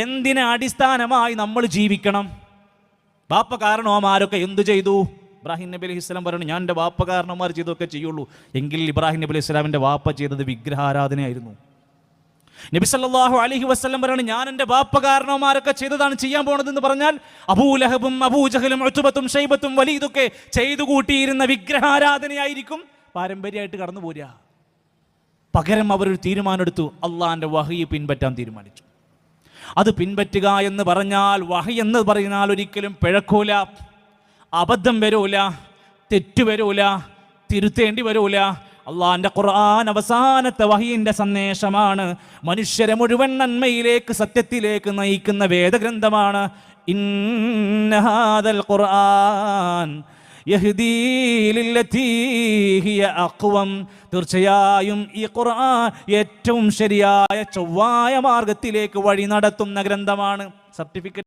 എന്തിനെ അടിസ്ഥാനമായി നമ്മൾ ജീവിക്കണം? ബാപ്പ കാരണവന്മാരൊക്കെ എന്തു ചെയ്തു? ഇബ്രാഹിം നബി അലൈഹി സ്വലാം പറഞ്ഞു, ഞാൻ എൻ്റെ ബാപ്പ കാരണവന്മാർ ചെയ്തൊക്കെ ചെയ്യുള്ളൂ. എങ്കിൽ ഇബ്രാഹിം നബി അലൈഹി സ്വലാമിൻ്റെ വാപ്പ ചെയ്തത് വിഗ്രഹാരാധനയായിരുന്നു. നബി സല്ലല്ലാഹു അലൈഹി വസല്ലം പറയാണ്, ഞാൻ എൻ്റെ ബാപ്പ കാരണവന്മാരൊക്കെ ചെയ്തതാണ് ചെയ്യാൻ പോണതെന്ന് പറഞ്ഞാൽ അബൂലഹബും അബൂജഹലും ഉത്ബത്തും ഷൈബത്തും വലീദൊക്കെ ചെയ്തു കൂട്ടിയിരുന്ന വിഗ്രഹാരാധനയായിരിക്കും പാരമ്പര്യമായിട്ട് കടന്നു പോരുക. പകരം അവരൊരു തീരുമാനമെടുത്തു, അള്ളാഹിൻ്റെ വഹി പിൻപറ്റാൻ തീരുമാനിച്ചു. അത് പിൻപറ്റുക എന്ന് പറഞ്ഞാൽ, വഹി എന്ന് പറഞ്ഞാൽ ഒരിക്കലും പിഴക്കൂല, അബദ്ധം വരൂല, തെറ്റു വരൂല, തിരുത്തേണ്ടി വരൂല. അള്ളാഹിൻ്റെ ഖുർആൻ അവസാനത്തെ വഹിയിൻ്റെ സന്ദേശമാണ്. മനുഷ്യരെ മുഴുവൻ നന്മയിലേക്ക്, സത്യത്തിലേക്ക് നയിക്കുന്ന വേദഗ്രന്ഥമാണ്. ഇന്ന ഹാദൽ ഖുർആൻ യഹ്ദീ ലില്ലതീ ഹിയ അഖ്വം. തീർച്ചയായും ഈ ഖുർആൻ ഏറ്റവും ശരിയായ ചൊവ്വായ മാർഗത്തിലേക്ക് വഴി നടത്തുന്ന ഗ്രന്ഥമാണ്. സർട്ടിഫിക്കറ്റ്